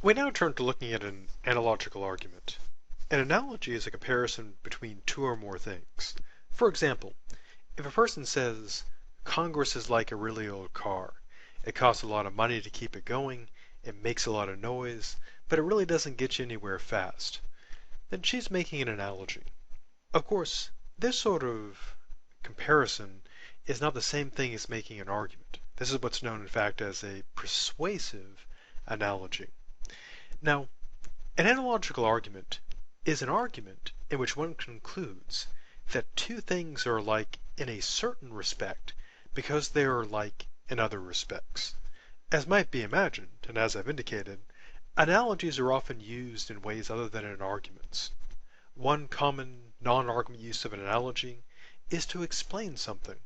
We now turn to looking at an analogical argument. An analogy is a comparison between two or more things. For example, if a person says, Congress is like a really old car. It costs a lot of money to keep it going, it makes a lot of noise, but it really doesn't get you anywhere fast, then she's making an analogy. Of course, this sort of comparison is not the same thing as making an argument. This is what's known, in fact, as a persuasive analogy. Now, an analogical argument is an argument in which one concludes that two things are alike in a certain respect because they are alike in other respects. As might be imagined, and as I've indicated, analogies are often used in ways other than in arguments. One common non-argument use of an analogy is to explain something.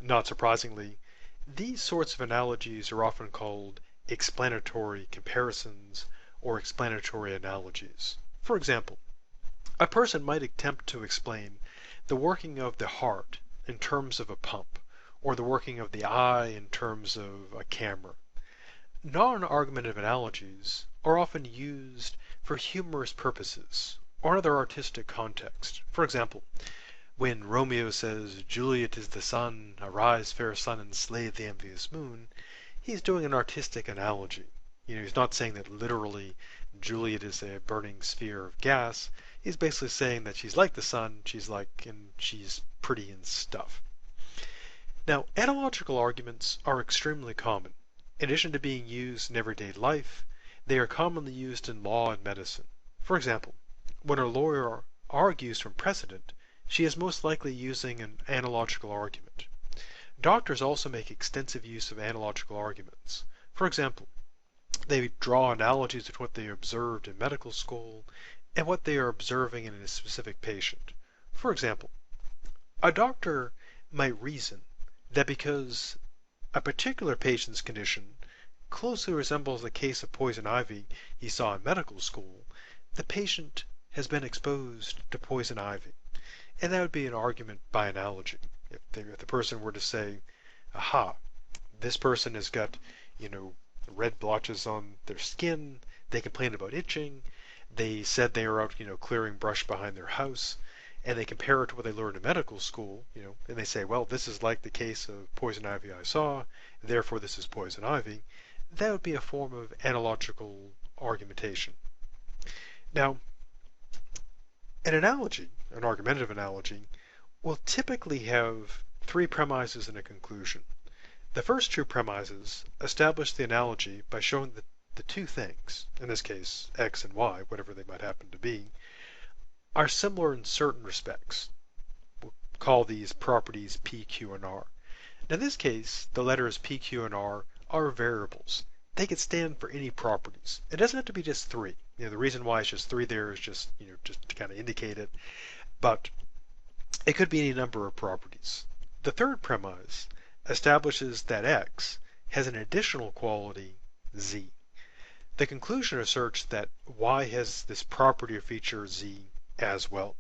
Not surprisingly, these sorts of analogies are often called explanatory comparisons or explanatory analogies. For example, a person might attempt to explain the working of the heart in terms of a pump, or the working of the eye in terms of a camera. Non-argumentative analogies are often used for humorous purposes or in other artistic contexts. For example, when Romeo says, Juliet is the sun, arise fair sun and slay the envious moon, he's doing an artistic analogy. He's not saying that literally Juliet is a burning sphere of gas. He's basically saying that she's like the sun, and she's pretty and stuff. Now, analogical arguments are extremely common. In addition to being used in everyday life, they are commonly used in law and medicine. For example, when a lawyer argues from precedent, she is most likely using an analogical argument. Doctors also make extensive use of analogical arguments. For example, they draw analogies between what they observed in medical school and what they are observing in a specific patient. For example, a doctor might reason that because a particular patient's condition closely resembles the case of poison ivy he saw in medical school, the patient has been exposed to poison ivy. And that would be an argument by analogy. If the person were to say, aha, this person has got, red blotches on their skin, they complain about itching, they said they were out, clearing brush behind their house, and they compare it to what they learned in medical school, and they say, well, this is like the case of poison ivy I saw, therefore this is poison ivy. That would be a form of analogical argumentation. Now, an analogy, an argumentative analogy, will typically have three premises and a conclusion. The first two premises establish the analogy by showing that the two things, in this case x and y, whatever they might happen to be, are similar in certain respects. We'll call these properties p, q, and r. Now, in this case, the letters p, q, and r are variables. They could stand for any properties. It doesn't have to be just three. The reason why it's just three there is just to kind of indicate it. But it could be any number of properties. The third premise establishes that x has an additional quality, z. The conclusion asserts that y has this property or feature z as well.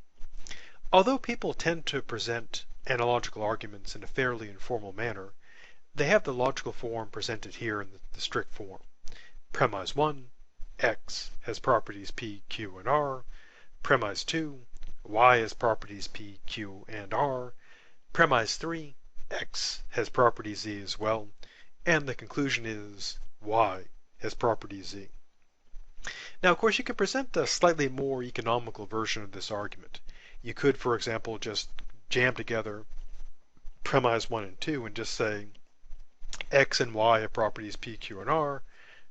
Although people tend to present analogical arguments in a fairly informal manner, they have the logical form presented here in the strict form. Premise 1, x has properties p, q, and r. Premise 2, y has properties p, q, and r. Premise 3, x has properties z as well. And the conclusion is y has properties z. Now, of course, you could present a slightly more economical version of this argument. You could, for example, just jam together premise 1 and 2 and just say x and y have properties p, q, and r.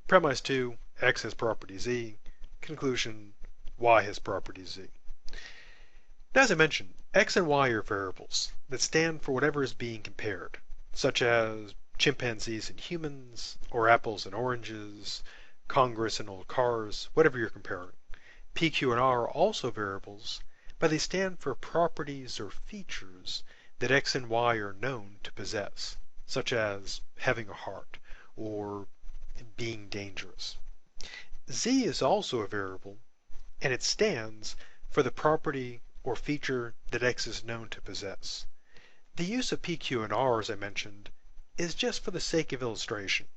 Premise 2, x has properties z. Conclusion, y has properties z. Now, as I mentioned, x and y are variables that stand for whatever is being compared, such as chimpanzees and humans, or apples and oranges, Congress and old cars, whatever you're comparing. P, Q, and R are also variables, but they stand for properties or features that x and y are known to possess, such as having a heart or being dangerous. Z is also a variable, and it stands for the property or feature that x is known to possess. The use of P, Q, and R, as I mentioned, is just for the sake of illustration.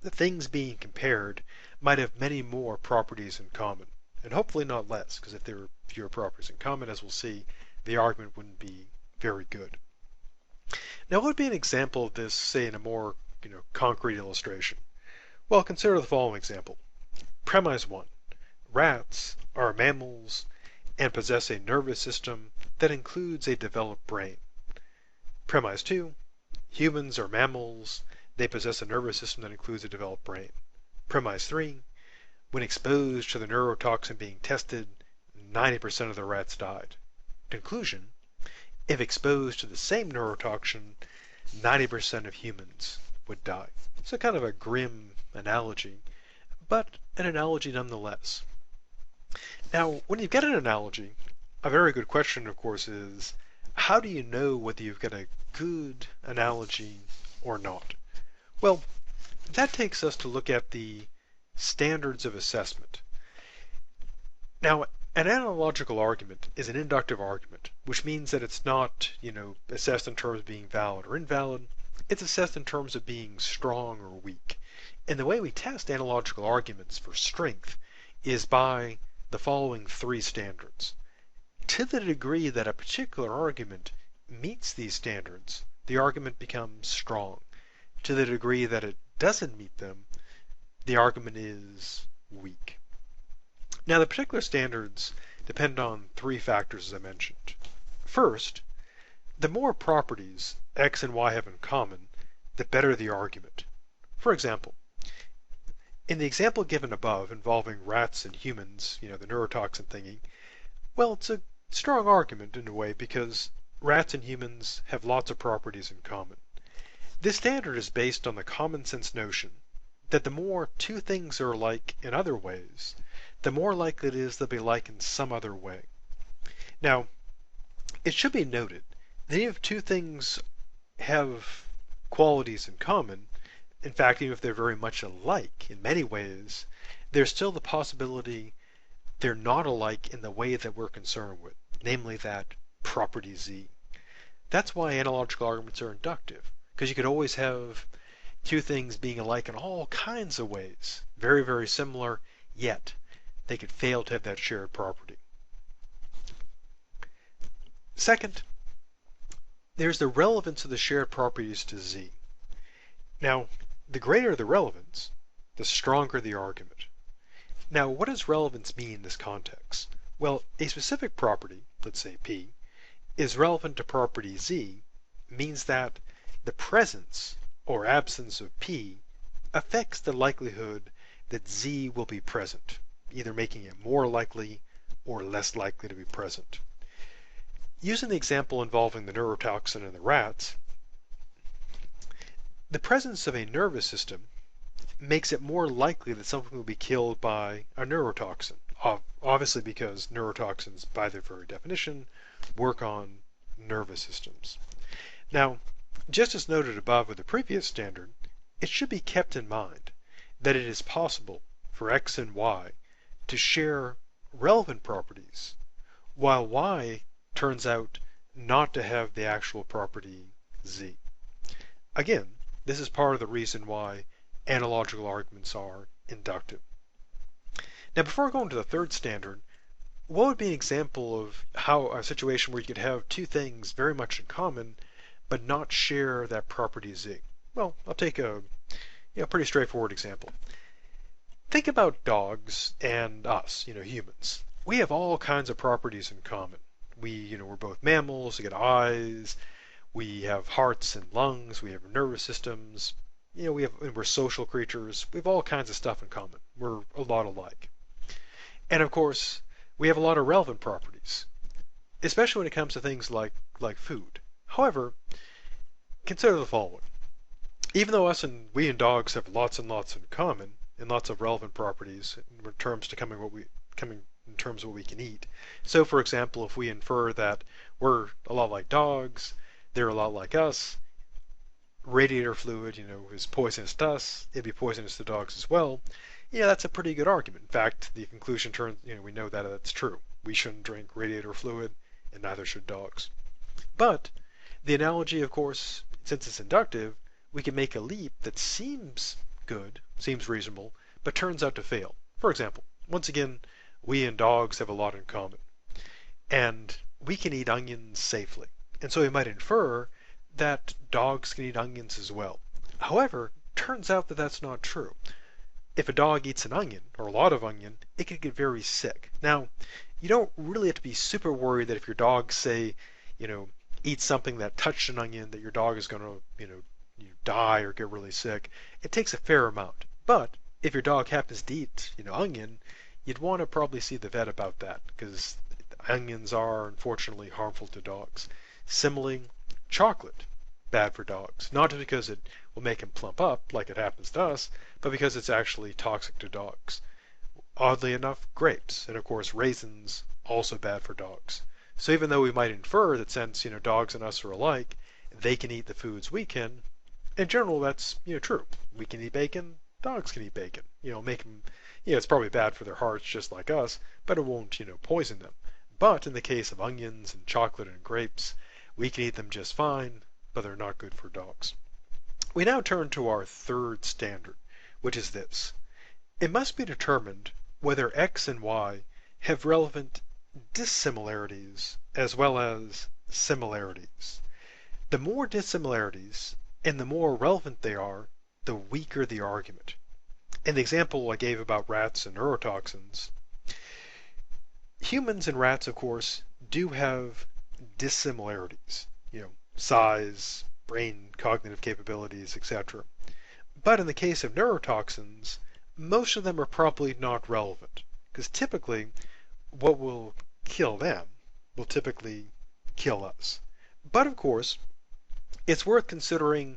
the things being compared might have many more properties in common, and hopefully not less, because if there were fewer properties in common, as we'll see, the argument wouldn't be very good. Now, what would be an example of this, say, in a more concrete illustration? Well, consider the following example. Premise 1. Rats are mammals and possess a nervous system that includes a developed brain. Premise 2. Humans are mammals. They possess a nervous system that includes a developed brain. Premise 3. When exposed to the neurotoxin being tested, 90% of the rats died. Conclusion. If exposed to the same neurotoxin, 90% of humans would die. So kind of a grim analogy, but an analogy nonetheless. Now, when you've got an analogy, a very good question, of course, is how do you know whether you've got a good analogy or not? Well, that takes us to look at the standards of assessment. Now, an analogical argument is an inductive argument, which means that it's not, assessed in terms of being valid or invalid. It's assessed in terms of being strong or weak. And the way we test analogical arguments for strength is by the following three standards. To the degree that a particular argument meets these standards, the argument becomes strong. To the degree that it doesn't meet them, the argument is weak. Now, the particular standards depend on three factors, as I mentioned. First, the more properties x and y have in common, the better the argument. For example, in the example given above involving rats and humans, the neurotoxin thingy, well, it's a strong argument in a way because rats and humans have lots of properties in common. This standard is based on the common sense notion that the more two things are alike in other ways, the more likely it is they'll be alike in some other way. Now, it should be noted that even if two things have qualities in common, in fact, even if they're very much alike in many ways, there's still the possibility they're not alike in the way that we're concerned with, namely that property Z. That's why analogical arguments are inductive, because you could always have two things being alike in all kinds of ways, very, very similar, yet they could fail to have that shared property. Second, there's the relevance of the shared properties to Z. Now, the greater the relevance, the stronger the argument. Now, what does relevance mean in this context? Well, a specific property, let's say P, is relevant to property Z means that the presence or absence of P affects the likelihood that Z will be present, either making it more likely or less likely to be present. Using the example involving the neurotoxin in the rats, the presence of a nervous system makes it more likely that something will be killed by a neurotoxin, obviously because neurotoxins, by their very definition, work on nervous systems. Now, just as noted above with the previous standard, it should be kept in mind that it is possible for x and y to share relevant properties, while y turns out not to have the actual property Z. Again, this is part of the reason why analogical arguments are inductive. Now, before going to the third standard, what would be an example of how a situation where you could have two things very much in common but not share that property Z? Well, I'll take a pretty straightforward example. Think about dogs and us, humans. We have all kinds of properties in common. We're both mammals, we got eyes, we have hearts and lungs, we have nervous systems, we're social creatures, we have all kinds of stuff in common. We're a lot alike. And of course, we have a lot of relevant properties, especially when it comes to things like food. However, consider the following. Even though we and dogs have lots and lots in common, and lots of relevant properties in terms of what we can eat. So, for example, if we infer that we're a lot like dogs, they're a lot like us, radiator fluid, is poisonous to us, it'd be poisonous to dogs as well. That's a pretty good argument. In fact, the conclusion turns, we know that that's true. We shouldn't drink radiator fluid, and neither should dogs. But the analogy, of course, since it's inductive, we can make a leap that seems good, seems reasonable, but turns out to fail. For example, once again, we and dogs have a lot in common, and we can eat onions safely. And so we might infer that dogs can eat onions as well. However, turns out that that's not true. If a dog eats an onion, or a lot of onion, it could get very sick. Now, you don't really have to be super worried that if your dog, say, eats something that touched an onion, that your dog is going to, you die or get really sick. It takes a fair amount. But if your dog happens to eat, onion, you'd want to probably see the vet about that, because onions are unfortunately harmful to dogs. Similarly, chocolate, bad for dogs. Not just because it will make them plump up, like it happens to us, but because it's actually toxic to dogs. Oddly enough, grapes, and of course raisins, also bad for dogs. So even though we might infer that since, dogs and us are alike, they can eat the foods we can, in general that's, true. We can eat bacon, dogs can eat bacon. Make them, it's probably bad for their hearts just like us, but it won't, poison them. But in the case of onions and chocolate and grapes, we can eat them just fine, but they're not good for dogs. We now turn to our third standard, which is this. It must be determined whether x and y have relevant dissimilarities as well as similarities. The more dissimilarities and the more relevant they are, the weaker the argument. In the example I gave about rats and neurotoxins, humans and rats, of course, do have dissimilarities, size, brain cognitive capabilities, etc. But in the case of neurotoxins, most of them are probably not relevant, because typically what will kill them will typically kill us. But of course, it's worth considering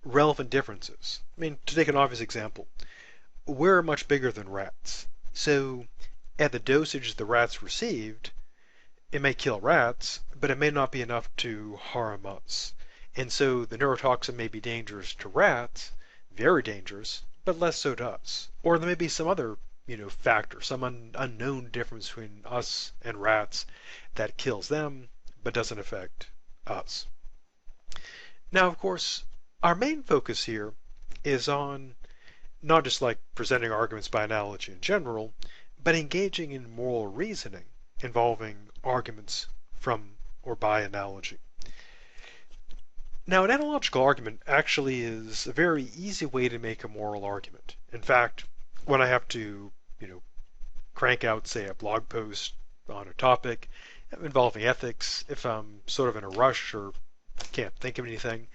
relevant differences. I mean, to take an obvious example, we're much bigger than rats. So at the dosage the rats received, it may kill rats, but it may not be enough to harm us. And so the neurotoxin may be dangerous to rats, very dangerous, but less so to us. Or there may be some other, factor, some unknown difference between us and rats that kills them, but doesn't affect us. Now, of course, our main focus here is on not just like presenting arguments by analogy in general, but engaging in moral reasoning involving arguments from or by analogy. Now, an analogical argument actually is a very easy way to make a moral argument. In fact, when I have to, crank out, say, a blog post on a topic involving ethics, if I'm sort of in a rush or can't think of anything,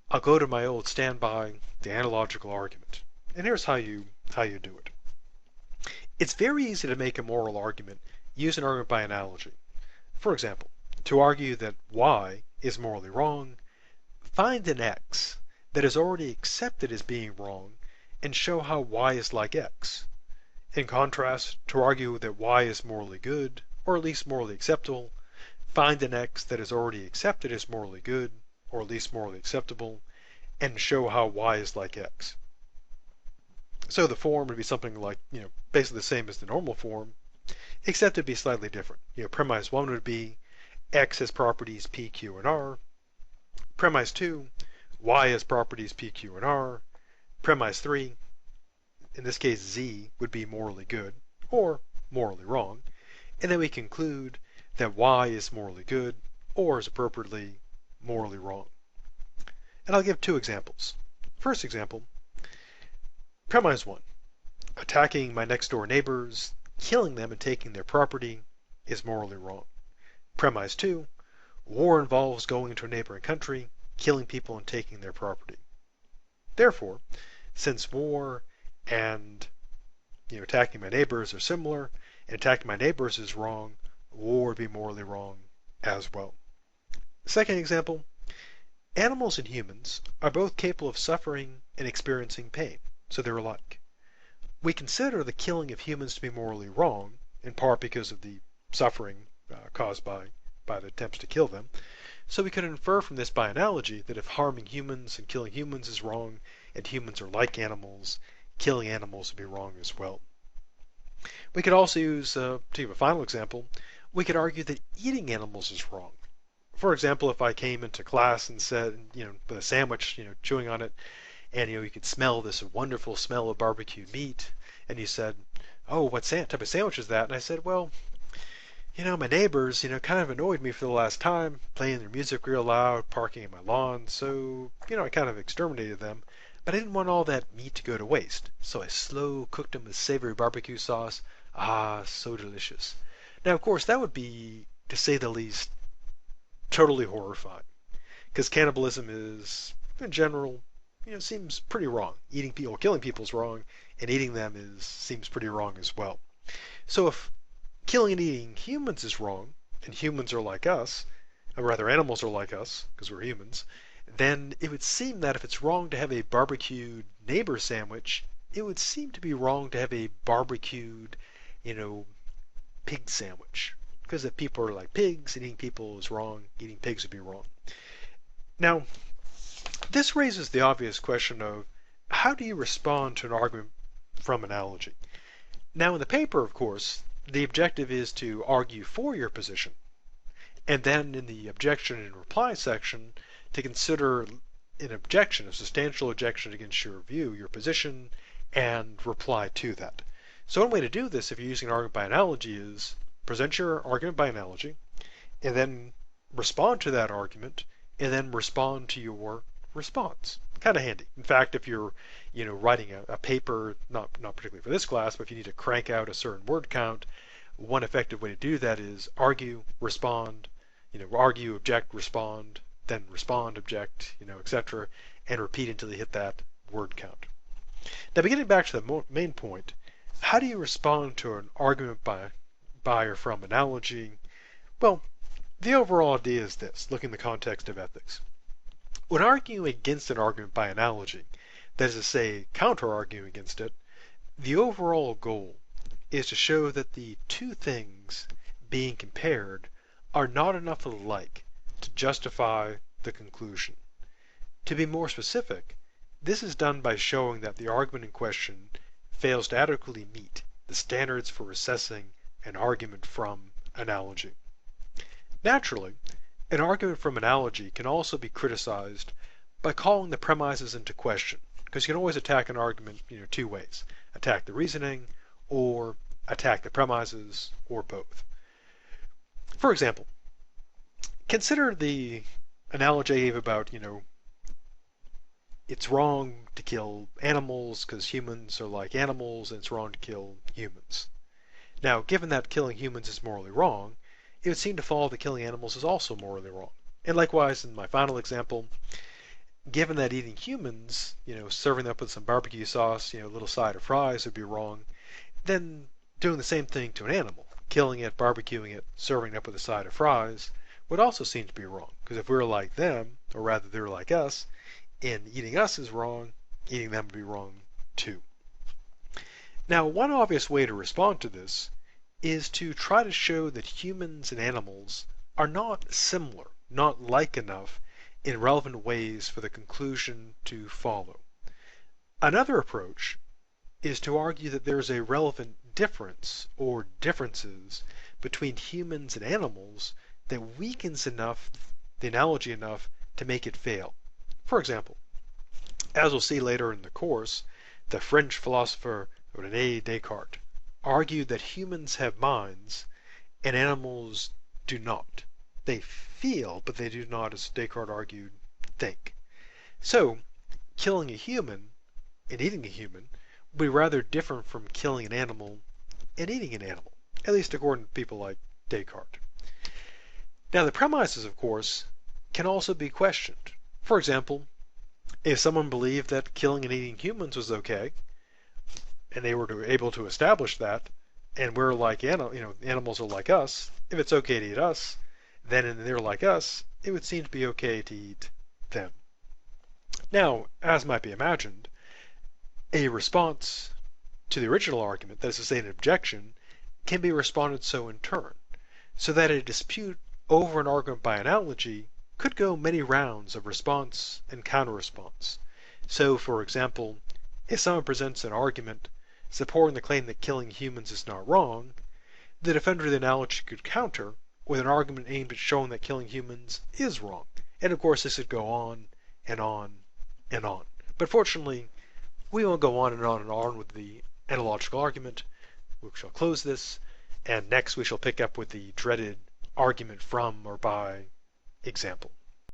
I'll go to my old standby, the analogical argument. And here's how you do it. It's very easy to make a moral argument using an argument by analogy. For example, to argue that y is morally wrong, find an x that is already accepted as being wrong and show how y is like x. In contrast, to argue that y is morally good, or at least morally acceptable, find an x that is already accepted as morally good, or at least morally acceptable, and show how y is like x. So the form would be something like, basically the same as the normal form, except it'd be slightly different. Premise 1 would be x has properties p, q, and r. Premise 2, y has properties p, q, and r. Premise 3, in this case z, would be morally good, or morally wrong. And then we conclude that y is morally good, or is appropriately morally wrong. And I'll give two examples. First example, premise 1, attacking my next door neighbors, killing them and taking their property is morally wrong. Premise 2, war involves going into a neighboring country, killing people and taking their property. Therefore, since war and attacking my neighbors are similar, and attacking my neighbors is wrong, war would be morally wrong as well. Second example, animals and humans are both capable of suffering and experiencing pain, so they're alike. We consider the killing of humans to be morally wrong, in part because of the suffering caused by the attempts to kill them. So we could infer from this by analogy that if harming humans and killing humans is wrong, and humans are like animals, killing animals would be wrong as well. We could also use, to give a final example, we could argue that eating animals is wrong. For example, if I came into class and said, with a sandwich, chewing on it, and you could smell this wonderful smell of barbecued meat, and you said, "Oh, what type of sandwich is that?" And I said, "Well, my neighbors, kind of annoyed me for the last time, playing their music real loud, parking in my lawn, so, I kind of exterminated them. But I didn't want all that meat to go to waste, so I slow cooked them with savory barbecue sauce. Ah, so delicious." Now, of course, that would be, to say the least, totally horrifying, because cannibalism is, in general, seems pretty wrong. Eating people, killing people is wrong, and eating them seems pretty wrong as well. So if killing and eating humans is wrong, and humans are like us, or rather animals are like us, because we're humans, then it would seem that if it's wrong to have a barbecued neighbor sandwich, it would seem to be wrong to have a barbecued, pig sandwich. Because if people are like pigs and eating people is wrong, eating pigs would be wrong. Now, this raises the obvious question of how do you respond to an argument from analogy? Now, in the paper, of course, the objective is to argue for your position, and then in the objection and reply section to consider an objection, a substantial objection against your view, your position, and reply to that. So one way to do this, if you're using an argument by analogy, is present your argument by analogy, and then respond to that argument, and then respond to your response. Kind of handy. In fact, if you're, writing a paper, not particularly for this class, but if you need to crank out a certain word count, one effective way to do that is argue, respond, argue, object, respond, then respond, object, etc., and repeat until you hit that word count. Now, getting back to the main point, how do you respond to an argument by or from analogy? Well, the overall idea is this, looking in the context of ethics. When arguing against an argument by analogy, that is to say, counter-arguing against it, the overall goal is to show that the two things being compared are not enough alike to justify the conclusion. To be more specific, this is done by showing that the argument in question fails to adequately meet the standards for assessing an argument from analogy. Naturally, an argument from analogy can also be criticized by calling the premises into question, because you can always attack an argument two ways. Attack the reasoning, or attack the premises, or both. For example, consider the analogy I gave about, it's wrong to kill animals because humans are like animals, and it's wrong to kill humans. Now, given that killing humans is morally wrong, it would seem to follow that killing animals is also morally wrong. And likewise, in my final example, given that eating humans, serving them up with some barbecue sauce, a little side of fries would be wrong, then doing the same thing to an animal, killing it, barbecuing it, serving it up with a side of fries, would also seem to be wrong. Because if we're like them, or rather they're like us, and eating us is wrong, eating them would be wrong too. Now, one obvious way to respond to this is to try to show that humans and animals are not similar, not like enough in relevant ways for the conclusion to follow. Another approach is to argue that there is a relevant difference or differences between humans and animals that weakens enough the analogy enough to make it fail. For example, as we'll see later in the course, the French philosopher René Descartes argued that humans have minds and animals do not. They feel, but they do not, as Descartes argued, think. So, killing a human and eating a human would be rather different from killing an animal and eating an animal, at least according to people like Descartes. Now, the premises, of course, can also be questioned. For example, if someone believed that killing and eating humans was okay, and they were able to establish that, and we're like animals are like us, if it's okay to eat us, then they're like us, it would seem to be okay to eat them. Now, as might be imagined, a response to the original argument, that is to say an objection, can be responded so in turn, so that a dispute over an argument by analogy could go many rounds of response and counter-response. So, for example, if someone presents an argument supporting the claim that killing humans is not wrong, the defender of the analogy could counter with an argument aimed at showing that killing humans is wrong. And of course this would go on and on and on. But fortunately, we won't go on and on and on with the analogical argument. We shall close this, and next we shall pick up with the dreaded argument from or by example.